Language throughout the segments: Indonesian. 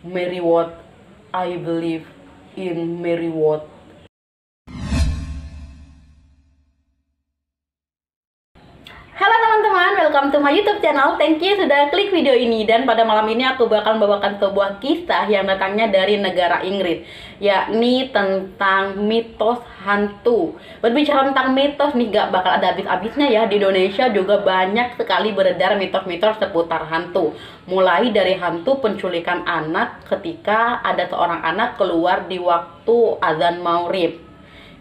Mary Watt, I believe in Mary Watt. Halo teman-teman, welcome to my YouTube channel. Thank you sudah klik video ini. Dan pada malam ini aku bakal membawakan sebuah kisah yang datangnya dari negara Inggris, yakni tentang mitos hantu. Berbicara tentang mitos nih, gak bakal ada habis-habisnya ya. Di Indonesia juga banyak sekali beredar mitos-mitos seputar hantu. Mulai dari hantu penculikan anak ketika ada seorang anak keluar di waktu azan maghrib.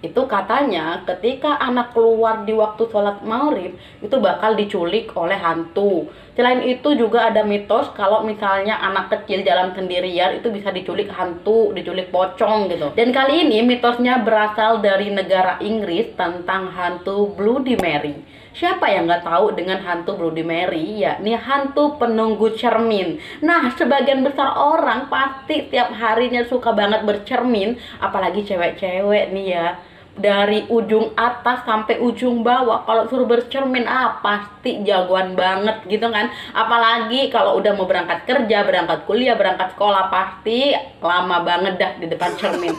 Itu katanya ketika anak keluar di waktu sholat maghrib itu bakal diculik oleh hantu. Selain itu juga ada mitos kalau misalnya anak kecil jalan sendirian itu bisa diculik hantu, diculik pocong gitu. Dan kali ini mitosnya berasal dari negara Inggris tentang hantu Bloody Mary. Siapa yang nggak tahu dengan hantu Bloody Mary? Yakni hantu penunggu cermin. Nah, sebagian besar orang pasti tiap harinya suka banget bercermin, apalagi cewek-cewek nih ya. Dari ujung atas sampai ujung bawah kalau suruh bercermin pasti jagoan banget gitu kan. Apalagi kalau udah mau berangkat kerja, berangkat kuliah, berangkat sekolah, pasti lama banget dah di depan cermin.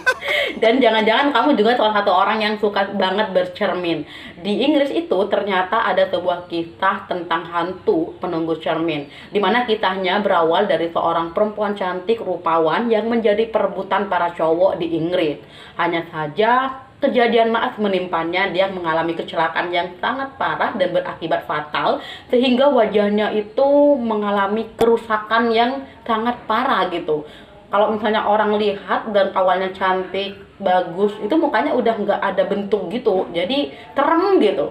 Dan jangan-jangan kamu juga salah satu orang yang suka banget bercermin. Di Inggris itu ternyata ada sebuah kisah tentang hantu penunggu cermin, dimana kisahnya berawal dari seorang perempuan cantik rupawan yang menjadi perebutan para cowok di Inggris. Hanya saja kejadian naas menimpanya, dia mengalami kecelakaan yang sangat parah dan berakibat fatal sehingga wajahnya itu mengalami kerusakan yang sangat parah gitu. Kalau misalnya orang lihat dan awalnya cantik, bagus, itu mukanya udah nggak ada bentuk gitu, jadi terem gitu.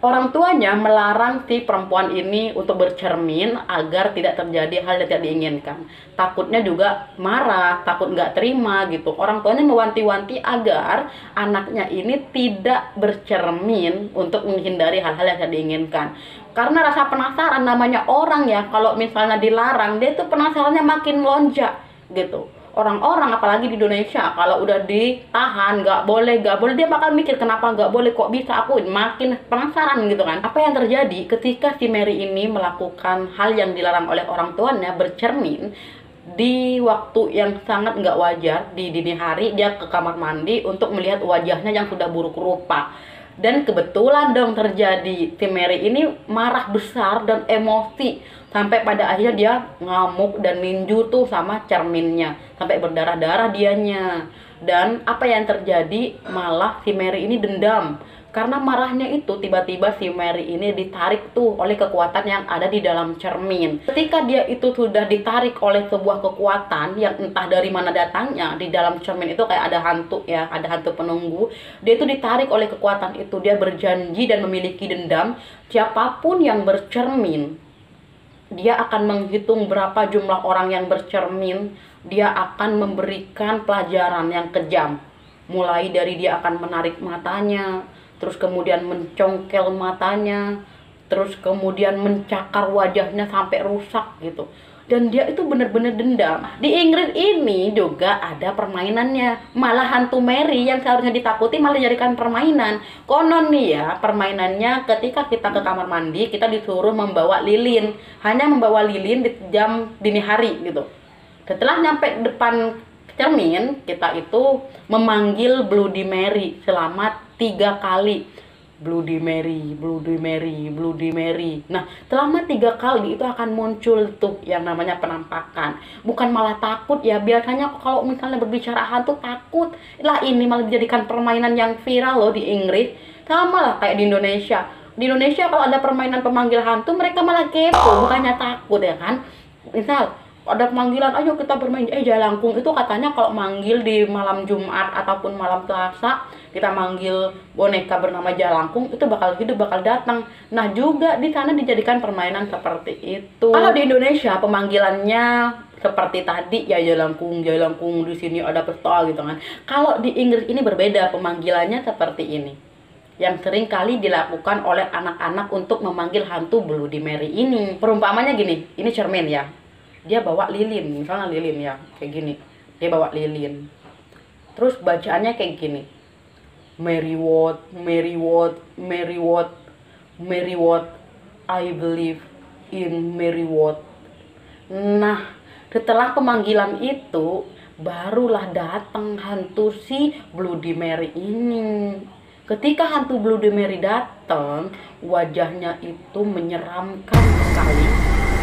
Orang tuanya melarang si perempuan ini untuk bercermin agar tidak terjadi hal yang tidak diinginkan. Takutnya juga marah, takut nggak terima gitu. Orang tuanya mewanti-wanti agar anaknya ini tidak bercermin untuk menghindari hal-hal yang tidak diinginkan. Karena rasa penasaran, namanya orang ya, kalau misalnya dilarang, dia tuh penasarannya makin melonjak gitu. Orang-orang apalagi di Indonesia kalau udah ditahan nggak boleh, dia bakal mikir kenapa nggak boleh, kok bisa, aku makin penasaran gitu kan. Apa yang terjadi ketika si Mary ini melakukan hal yang dilarang oleh orang tuanya, bercermin di waktu yang sangat nggak wajar di dini hari. Dia ke kamar mandi untuk melihat wajahnya yang sudah buruk rupa. Dan kebetulan dong terjadi, si Mary ini marah besar dan emosi sampai pada akhirnya dia ngamuk dan ninju tuh sama cerminnya sampai berdarah-darah dianya. Dan apa yang terjadi, malah si Mary ini dendam. Karena marahnya itu tiba-tiba si Mary ini ditarik tuh oleh kekuatan yang ada di dalam cermin. Ketika dia itu sudah ditarik oleh sebuah kekuatan yang entah dari mana datangnya, di dalam cermin itu kayak ada hantu ya, ada hantu penunggu. Dia itu ditarik oleh kekuatan itu, dia berjanji dan memiliki dendam. Siapapun yang bercermin, dia akan menghitung berapa jumlah orang yang bercermin, dia akan memberikan pelajaran yang kejam. Mulai dari dia akan menarik matanya, terus kemudian mencongkel matanya, terus kemudian mencakar wajahnya sampai rusak gitu. Dan dia itu benar-benar dendam. Di Inggris ini juga ada permainannya. Malah hantu Mary yang seharusnya ditakuti malah dijadikan permainan. Konon nih ya, permainannya ketika kita ke kamar mandi, kita disuruh membawa lilin. Hanya membawa lilin di jam dini hari gitu. Setelah nyampe depan cermin, kita itu memanggil Bloody Mary selama 3 kali. Bloody Mary, Bloody Mary, Bloody Mary. Nah, selama 3 kali itu akan muncul tuh yang namanya penampakan. Bukan malah takut ya, biasanya kalau misalnya berbicara hantu takut. Lah ini malah dijadikan permainan yang viral loh di Inggris. Sama lah kayak di Indonesia. Di Indonesia kalau ada permainan pemanggil hantu, mereka malah kepo, bukannya takut ya kan. Misal ada pemanggilan, ayo kita bermain jalangkung, itu katanya kalau manggil di malam Jumat ataupun malam Selasa, kita manggil boneka bernama jalangkung, itu bakal hidup, bakal datang. Nah, juga di sana dijadikan permainan seperti itu. Kalau di Indonesia pemanggilannya seperti tadi ya, jalangkung, jalangkung, di sini ada pesta gitu kan. Kalau di Inggris ini berbeda, pemanggilannya seperti ini, yang sering kali dilakukan oleh anak-anak untuk memanggil hantu Bloody Mary ini. Perumpamannya gini, ini cermin ya, dia bawa lilin, misalnya lilin ya, kayak gini, dia bawa lilin, terus bacaannya kayak gini, Mary Watt, Mary Watt, Mary Watt, Mary Watt, I believe in Mary Watt. Nah, Setelah pemanggilan itu, barulah datang hantu si Bloody Mary ini. Ketika hantu Bloody Mary datang, wajahnya itu menyeramkan sekali.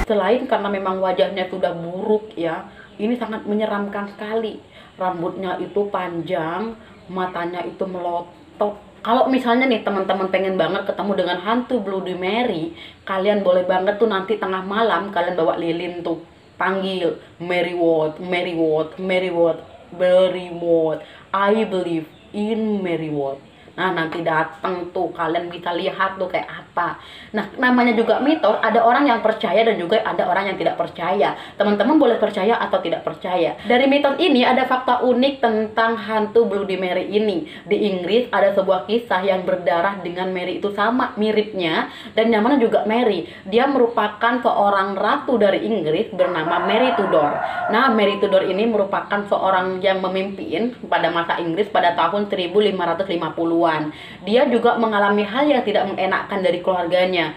Selain karena memang wajahnya sudah buruk ya, ini sangat menyeramkan sekali. Rambutnya itu panjang, matanya itu melotot. Kalau misalnya nih teman-teman pengen banget ketemu dengan hantu Bloody Mary, kalian boleh banget tuh nanti tengah malam kalian bawa lilin tuh, panggil Mary Ward, Mary Ward, Mary Ward, Mary Ward, I believe in Mary Ward. Nah, nanti datang tuh, kalian bisa lihat tuh kayak apa. Nah, namanya juga mitos, ada orang yang percaya dan juga ada orang yang tidak percaya. Teman-teman boleh percaya atau tidak percaya. Dari mitos ini ada fakta unik tentang hantu Bloody Mary ini. Di Inggris ada sebuah kisah yang berdarah dengan Mary itu sama miripnya, dan namanya juga Mary. Dia merupakan seorang ratu dari Inggris bernama Mary Tudor. Nah, Mary Tudor ini merupakan seorang yang memimpin pada masa Inggris pada tahun 1550-an. Dia juga mengalami hal yang tidak mengenakan dari keluarganya.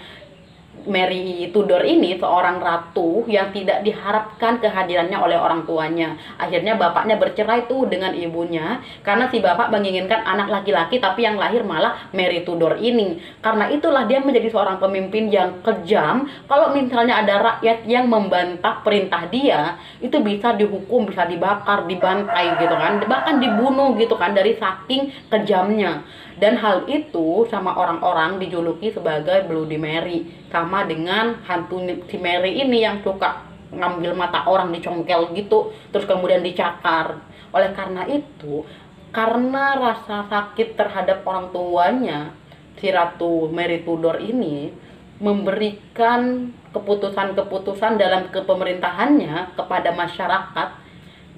Mary Tudor ini seorang ratu yang tidak diharapkan kehadirannya oleh orang tuanya. Akhirnya bapaknya bercerai tuh dengan ibunya karena si bapak menginginkan anak laki-laki, tapi yang lahir malah Mary Tudor ini. Karena itulah dia menjadi seorang pemimpin yang kejam. Kalau misalnya ada rakyat yang membantah perintah dia, itu bisa dihukum, bisa dibakar, dibantai gitu kan, bahkan dibunuh gitu kan, dari saking kejamnya. Dan hal itu sama orang-orang dijuluki sebagai Bloody Mary, sama dengan hantu si Mary ini yang suka ngambil mata orang, dicongkel gitu, terus kemudian dicakar. Oleh karena itu, karena rasa sakit terhadap orang tuanya, si Ratu Mary Tudor ini memberikan keputusan-keputusan dalam kepemerintahannya kepada masyarakat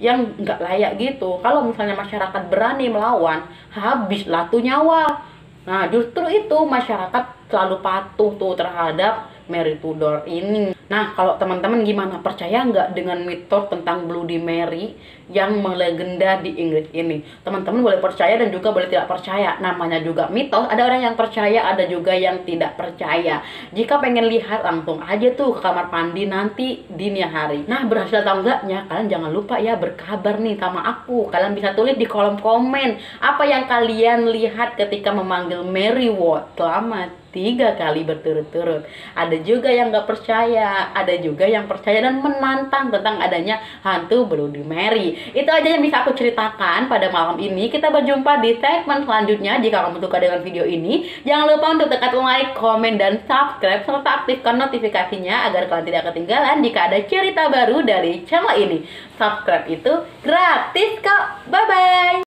yang nggak layak gitu. Kalau misalnya masyarakat berani melawan, habislah tuh nyawa. Nah, justru itu masyarakat selalu patuh tuh terhadap Mary Tudor ini. Nah, kalau teman-teman gimana? Percaya nggak dengan mitos tentang Bloody Mary yang melegenda di Inggris ini? Teman-teman boleh percaya dan juga boleh tidak percaya. Namanya juga mitos, ada orang yang percaya, ada juga yang tidak percaya. Jika pengen lihat, langsung aja tuh ke kamar mandi nanti dini hari. Nah, berhasil atau enggaknya, kalian jangan lupa ya berkabar nih sama aku. Kalian bisa tulis di kolom komen apa yang kalian lihat ketika memanggil Mary Ward selama 3 kali berturut-turut. Ada juga yang nggak percaya, ada juga yang percaya dan menantang tentang adanya hantu Bloody Mary. Itu aja yang bisa aku ceritakan pada malam ini. Kita berjumpa di segmen selanjutnya. Jika kamu suka dengan video ini, jangan lupa untuk tekan like, komen, dan subscribe, serta aktifkan notifikasinya agar kalian tidak ketinggalan jika ada cerita baru dari channel ini. Subscribe itu gratis kok.